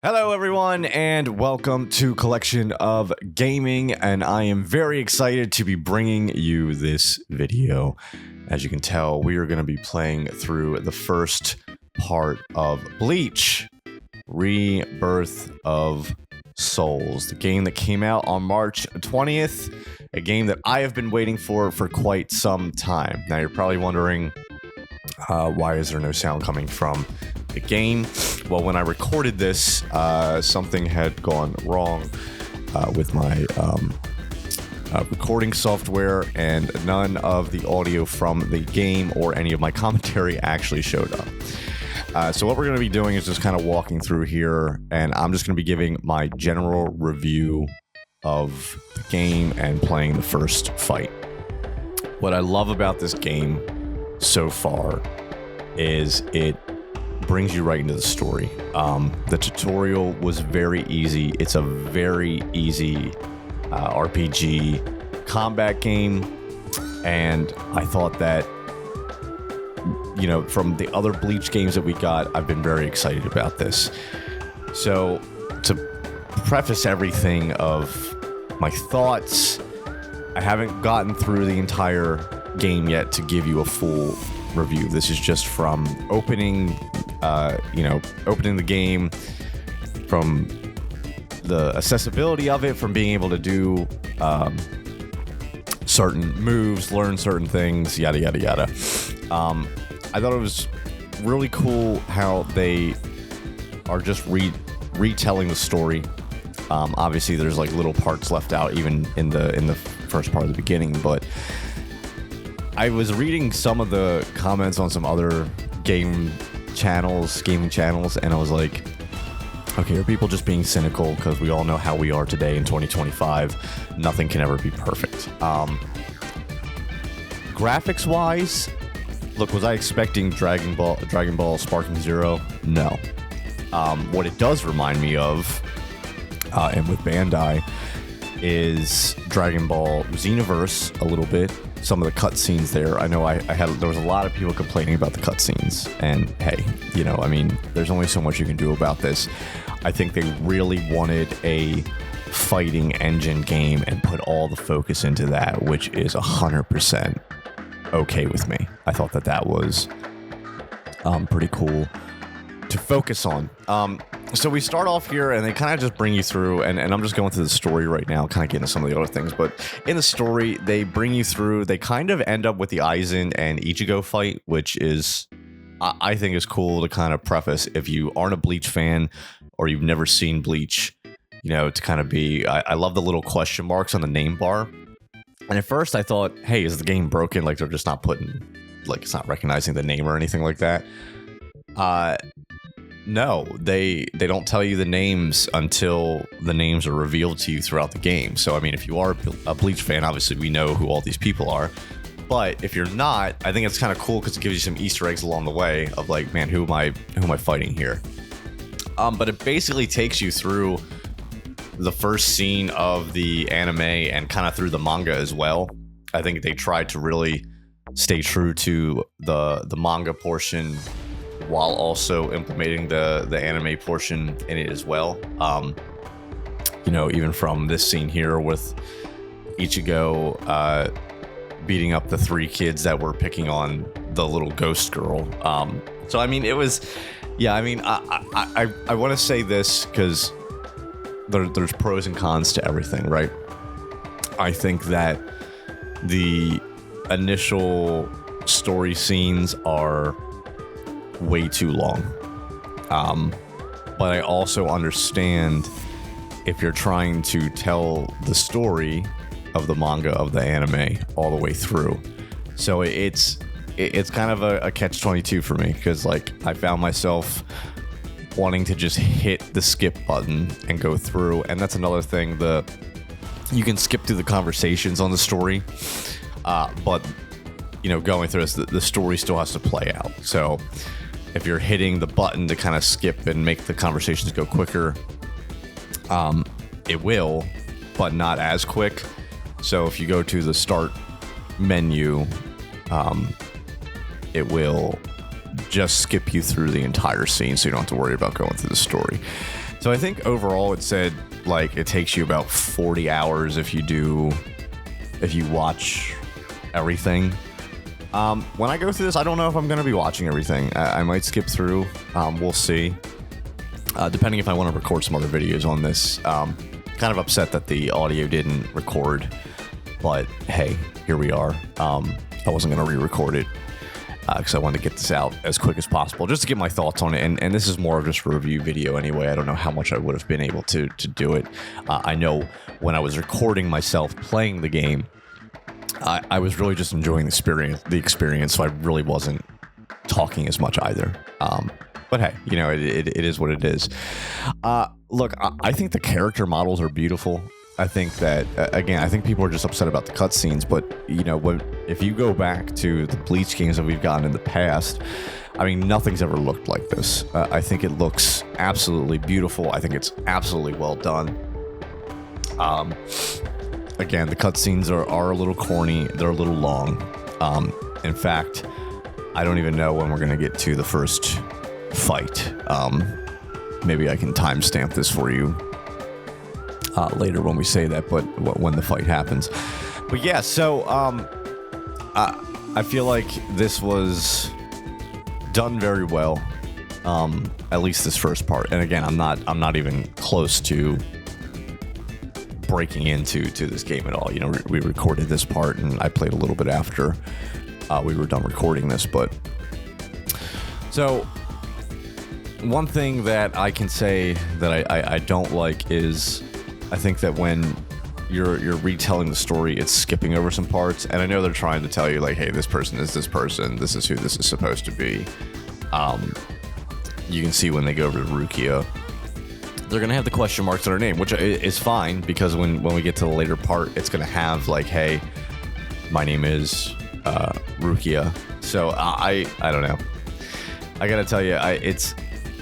Hello everyone and welcome to Collection of Gaming, and I am very excited to be bringing you this video. As you can tell, we are going to be playing through the first part of BLEACH, Rebirth of Souls, the game that came out on March 20th, a game that I have been waiting for quite some time. Now you're probably wondering, why is there no sound coming from the game? Well, when I recorded this, something had gone wrong with my recording software, and none of the audio from the game or any of my commentary actually showed up. So what we're going to be doing is just kind of walking through here, and I'm just going to be giving my general review of the game and playing the first fight. What I love about this game so far is it brings you right into the story. The tutorial was very easy. It's a very easy RPG combat game, and I thought that, you know, from the other BLEACH games that we got, I've been very excited about this. So to preface everything of my thoughts, I haven't gotten through the entire game yet to give you a full review. This is just from opening the game, from the accessibility of it, from being able to do certain moves, learn certain things, yada yada yada. I thought it was really cool how they are just retelling the story. Obviously, there's like little parts left out even in the first part of the beginning, but I was reading some of the comments on some other gaming channels, and I was like, okay, are people just being cynical? Because we all know how we are today in 2025. Nothing can ever be perfect. Graphics wise, look, was I expecting Dragon Ball Sparking Zero? No. What it does remind me of, and with Bandai, is Dragon Ball Xenoverse a little bit. Some of the cutscenes there, I know there was a lot of people complaining about the cutscenes, and hey, you know, I mean, there's only so much you can do about this. I think they really wanted a fighting engine game and put all the focus into that, which is 100% okay with me. I thought that was pretty cool to focus on. So we start off here, and they kind of just bring you through, and I'm just going through the story right now, kind of getting to some of the other things, but in the story, they bring you through, they kind of end up with the Aizen and Ichigo fight, which is, I think is cool to kind of preface if you aren't a BLEACH fan, or you've never seen BLEACH, you know, to kind of be, I love the little question marks on the name bar, and at first I thought, hey, is the game broken? Like, they're just not putting, like, it's not recognizing the name or anything like that. No, they don't tell you the names until the names are revealed to you throughout the game. So, I mean, if you are a BLEACH fan, obviously we know who all these people are. But if you're not, I think it's kind of cool because it gives you some Easter eggs along the way of like, man, who am I fighting here? But it basically takes you through the first scene of the anime and kind of through the manga as well. I think they tried to really stay true to the manga portion, while also implementing the anime portion in it as well. You know, even from this scene here with Ichigo beating up the three kids that were picking on the little ghost girl. So, I mean, it was, yeah, I mean, I want to say this because there's pros and cons to everything, right? I think that the initial story scenes are way too long, but I also understand if you're trying to tell the story of the manga, of the anime, all the way through. So it's kind of a catch-22 for me, because like I found myself wanting to just hit the skip button and go through, and that's another thing, you can skip through the conversations on the story, but you know, going through this, the story still has to play out. So if you're hitting the button to kind of skip and make the conversations go quicker, it will, but not as quick. So if you go to the start menu, it will just skip you through the entire scene, so you don't have to worry about going through the story. So I think overall it said like it takes you about 40 hours if you watch everything. When I go through this, I don't know if I'm going to be watching everything. I might skip through. We'll see. Depending if I want to record some other videos on this. Kind of upset that the audio didn't record, but hey, here we are. I wasn't going to re-record it because I wanted to get this out as quick as possible, just to get my thoughts on it. And this is more of just a review video anyway. I don't know how much I would have been able to do it. I know when I was recording myself playing the game, I was really just enjoying the experience, so I really wasn't talking as much either. But hey, you know, it is what it is. Look, I think the character models are beautiful. I think that, again, I think people are just upset about the cutscenes, but, you know, if you go back to the Bleach games that we've gotten in the past, I mean, nothing's ever looked like this. I think it looks absolutely beautiful. I think it's absolutely well done. Again, the cutscenes are a little corny. They're a little long. In fact, I don't even know when we're going to get to the first fight. Maybe I can timestamp this for you later when we say that, but when the fight happens. But yeah, so I feel like this was done very well. At least this first part. And again, I'm not even close to breaking into this game at all. You know, we recorded this part and I played a little bit after we were done recording this. But so one thing that I can say that I don't like is I think that when you're retelling the story, it's skipping over some parts. And I know they're trying to tell you like, hey, this person is this person. This is who this is supposed to be. You can see when they go over to Rukia, they're going to have the question marks in her name, which is fine because when we get to the later part, it's going to have like, hey, my name is Rukia. So I don't know. I got to tell you,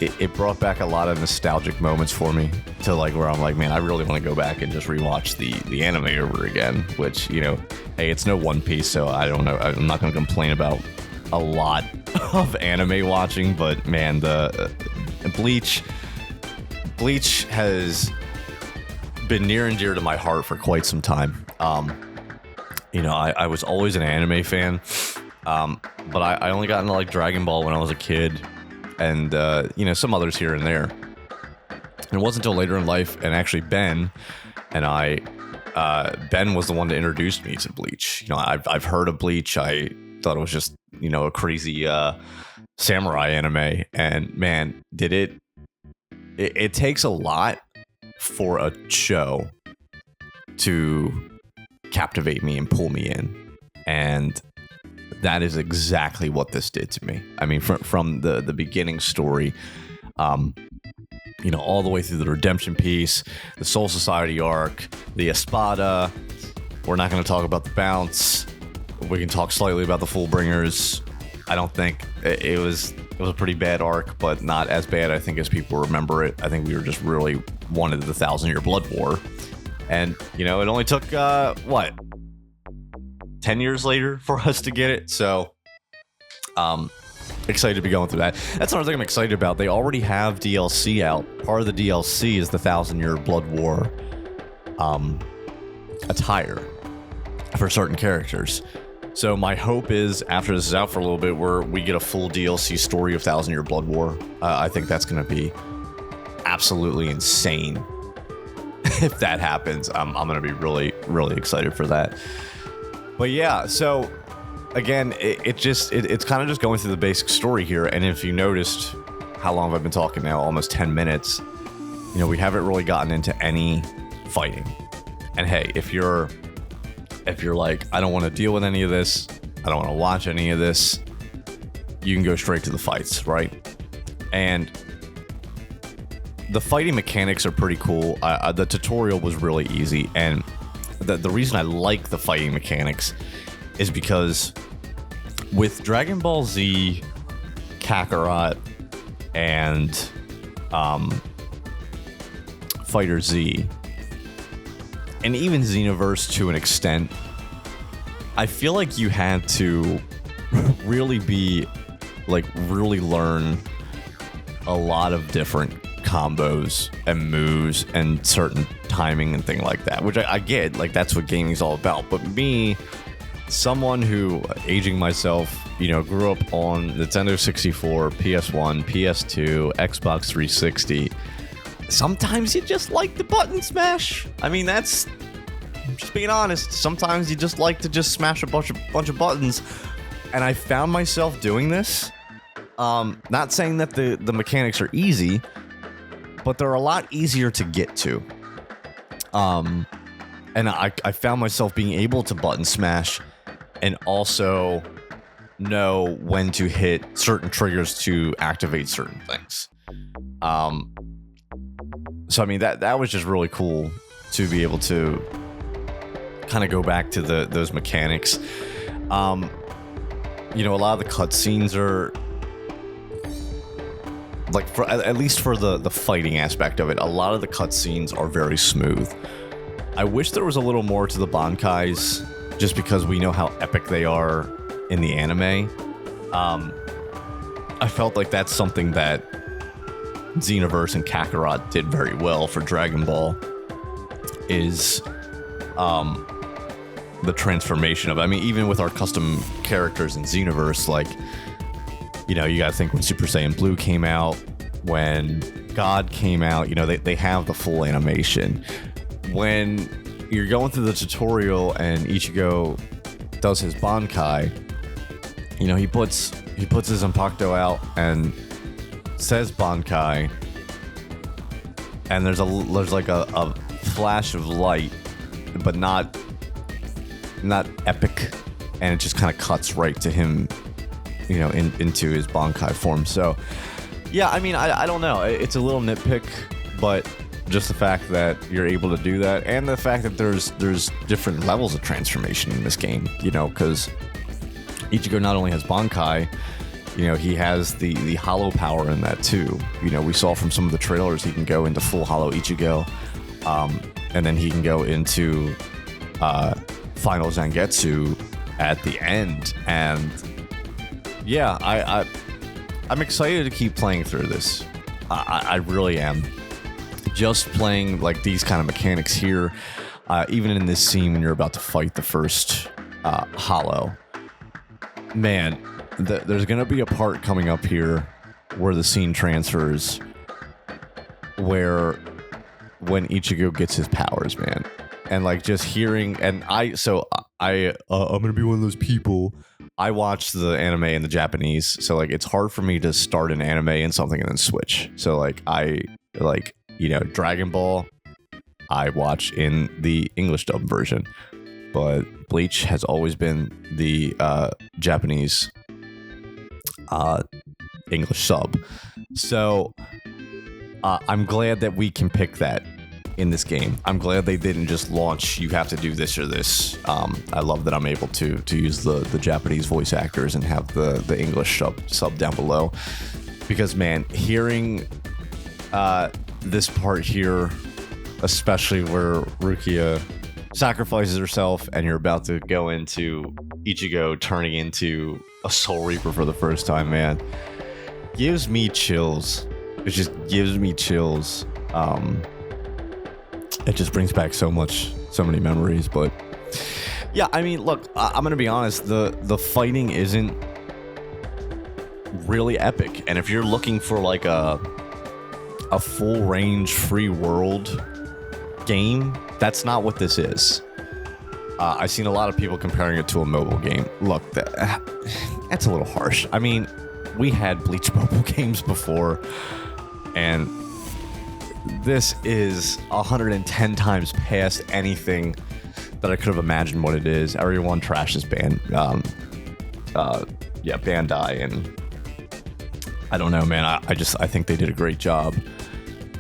it brought back a lot of nostalgic moments for me to like where I'm like, man, I really want to go back and just rewatch the anime over again, which, you know, hey, it's no One Piece, so I don't know. I'm not going to complain about a lot of anime watching, but man, the Bleach has been near and dear to my heart for quite some time. You know, I was always an anime fan, but I only got into like Dragon Ball when I was a kid, and you know, some others here and there. And it wasn't until later in life, and actually Ben was the one to introduce me to Bleach. You know, I've heard of Bleach. I thought it was just, you know, a crazy samurai anime, and man, did it takes a lot for a show to captivate me and pull me in, and that is exactly what this did to me. I mean, from the beginning story, you know, all the way through the redemption piece, the Soul Society arc, the Espada. We're not going to talk about the bounce. We can talk slightly about the Fullbringers. I don't think it was a pretty bad arc, but not as bad, I think, as people remember it. I think we were just really wanted the 1,000-year blood war. And, you know, it only took, 10 years later for us to get it. So, excited to be going through that. That's another thing I'm excited about. They already have DLC out. Part of the DLC is the 1,000-year blood war attire for certain characters. So my hope is after this is out for a little bit, we get a full DLC story of 1,000-year blood war. I think that's going to be absolutely insane. If that happens, I'm going to be really, really excited for that. But yeah, so again, it's kind of just going through the basic story here. And if you noticed how long have I been talking now, almost 10 minutes, you know, we haven't really gotten into any fighting. And hey, if you're like, I don't want to deal with any of this, I don't want to watch any of this, you can go straight to the fights, right? And the fighting mechanics are pretty cool. The tutorial was really easy, and the reason I like the fighting mechanics is because with Dragon Ball Z, Kakarot, and Fighter Z, and even Xenoverse to an extent, I feel like you had to really learn a lot of different combos and moves and certain timing and thing like that, which I get, like that's what gaming's all about. But me, someone who, aging myself, grew up on Nintendo 64, PS1, PS2, Xbox 360, sometimes you just like the button smash. I mean, that's just being honest. Sometimes you just like to just smash a bunch of buttons, and I found myself doing this. Not saying that the mechanics are easy, but they're a lot easier to get to. And I found myself being able to button smash and also know when to hit certain triggers to activate certain things. So I mean that was just really cool to be able to kind of go back to those mechanics. A lot of the cutscenes are like, at least for the fighting aspect of it, a lot of the cutscenes are very smooth. I wish there was a little more to the Bankais, just because we know how epic they are in the anime. I felt like that's something that Xenoverse and Kakarot did very well for Dragon Ball, is the transformation of it. I mean, even with our custom characters in Xenoverse, like, you gotta think when Super Saiyan Blue came out, when God came out, they have the full animation. When you're going through the tutorial and Ichigo does his Bankai, he puts his Zanpakuto out and says Bankai, and there's like a flash of light, but not epic, and it just kind of cuts right to him, into his Bankai form. So yeah, I mean, I don't know, it's a little nitpick, but just the fact that you're able to do that, and the fact that there's different levels of transformation in this game, because Ichigo not only has Bankai, he has the hollow power in that too. We saw from some of the trailers he can go into full hollow Ichigo, and then he can go into final Zangetsu at the end. And yeah, I'm excited to keep playing through this. I really am. Just playing like these kind of mechanics here, even in this scene when you're about to fight the first hollow, man, there's gonna be a part coming up here where the scene transfers, where when Ichigo gets his powers, man, and like just hearing, and I'm gonna be one of those people. I watch the anime in the Japanese, so like it's hard for me to start an anime and something and then switch. So like Dragon Ball, I watch in the English dub version, but Bleach has always been the Japanese English sub. So I'm glad that we can pick that in this game. I'm glad they didn't just launch, you have to do this or this. I love that I'm able to use the Japanese voice actors and have the English sub down below, because man, hearing this part here, especially where Rukia sacrifices herself and you're about to go into Ichigo turning into a Soul Reaper for the first time, man, gives me chills. It just gives me chills. It just brings back so many memories. But yeah, I mean, look, I'm gonna be honest, the fighting isn't really epic, and if you're looking for like a full range free world game, that's not what this is. I've seen a lot of people comparing it to a mobile game. Look, that's a little harsh. I mean, we had Bleach mobile games before, and this is 110 times past anything that I could have imagined what it is. Everyone trashes Bandai, and I don't know, man. I think they did a great job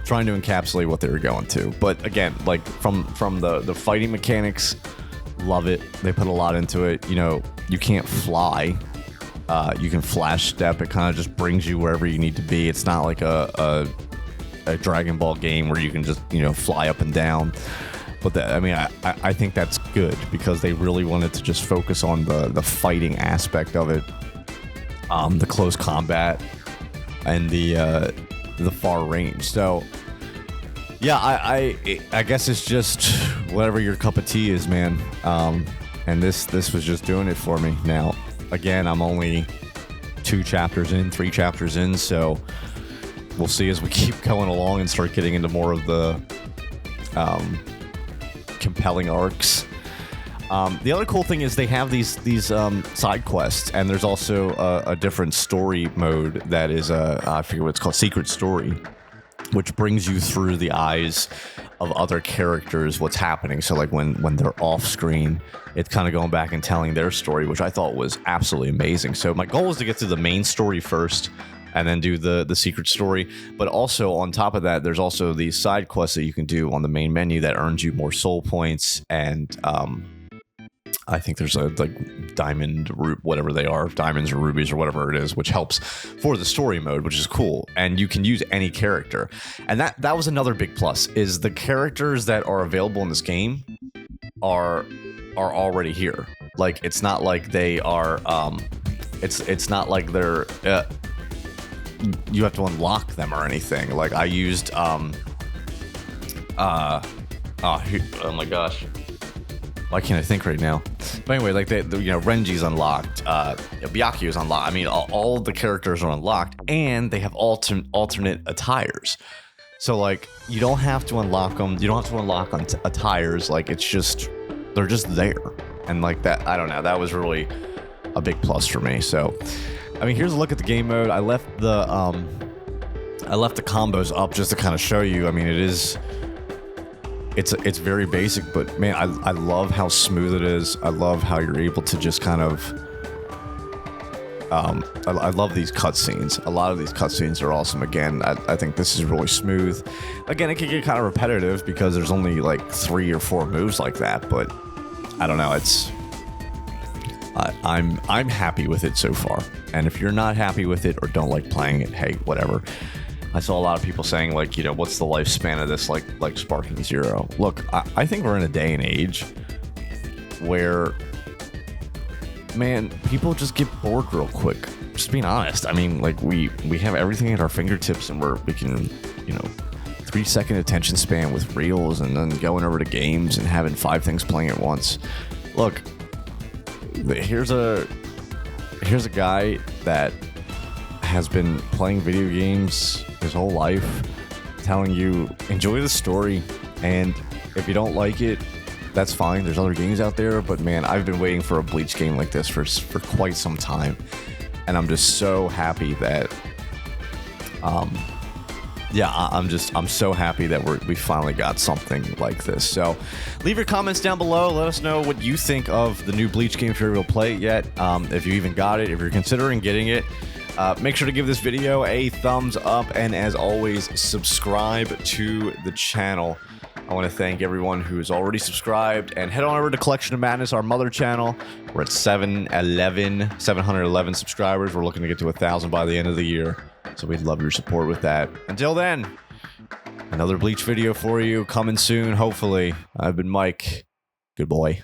trying to encapsulate what they were going to. But again, like from the fighting mechanics, love it. They put a lot into it. You can't fly. You can flash step. It kind of just brings you wherever you need to be. It's not like a Dragon Ball game where you can just fly up and down. But I think that's good, because they really wanted to just focus on the fighting aspect of it, the close combat, and the the far range. So yeah, I guess it's just whatever your cup of tea is, man. And this was just doing it for me. Now, again, I'm only 3 chapters in, so we'll see as we keep going along and start getting into more of the compelling arcs. The other cool thing is they have these side quests, and there's also a different story mode that is I forget what it's called, Secret Story, which brings you through the eyes of other characters what's happening. So like when they're off screen, it's kind of going back and telling their story, which I thought was absolutely amazing. So my goal is to get through the main story first and then do the secret story. But also on top of that, there's also these side quests that you can do on the main menu that earns you more soul points, and I think there's a like diamond, whatever they are, diamonds or rubies or whatever it is, which helps for the story mode, which is cool. And you can use any character. And that was another big plus, is the characters that are available in this game are already here. Like, it's not like they are, it's not like they're, you have to unlock them or anything. Like I used, oh my gosh. Why can't I think right now? But anyway, like Renji's unlocked, Byakuya's unlocked. I mean, all the characters are unlocked, and they have alternate attires. So like, you don't have to unlock them. You don't have to unlock attires. Like, it's just, they're just there, and like that. I don't know. That was really a big plus for me. So, I mean, here's a look at the game mode. I left the combos up just to kind of show you. I mean, it's very basic, but man, I love how smooth it is. I love how you're able to just kind of, I love these cutscenes. A lot of these cutscenes are awesome. Again, I think this is really smooth. Again, it can get kind of repetitive because there's only like 3 or 4 moves like that, but I don't know. I'm happy with it so far. And if you're not happy with it or don't like playing it, hey, whatever. I saw a lot of people saying, like, you know, what's the lifespan of this, like Sparking Zero? Look, I think we're in a day and age where, man, people just get bored real quick. Just being honest. I mean, like, we have everything at our fingertips, and we can, you know, 3-second attention span with reels, and then going over to games and having 5 things playing at once. Look, here's a guy that has been playing video games his whole life, telling you enjoy the story, and if you don't like it, that's fine. There's other games out there, but man, I've been waiting for a Bleach game like this for quite some time, and I'm just so happy that I'm so happy that we finally got something like this. So leave your comments down below. Let us know what you think of the new Bleach game if you're able to play it yet. If you even got it, if you're considering getting it. Make sure to give this video a thumbs up, and as always, subscribe to the channel. I want to thank everyone who is already subscribed, and head on over to Collection of Madness, our mother channel. We're at 711 subscribers. We're looking to get to 1,000 by the end of the year, so we'd love your support with that. Until then, another Bleach video for you coming soon, hopefully. I've been Mike. Good boy.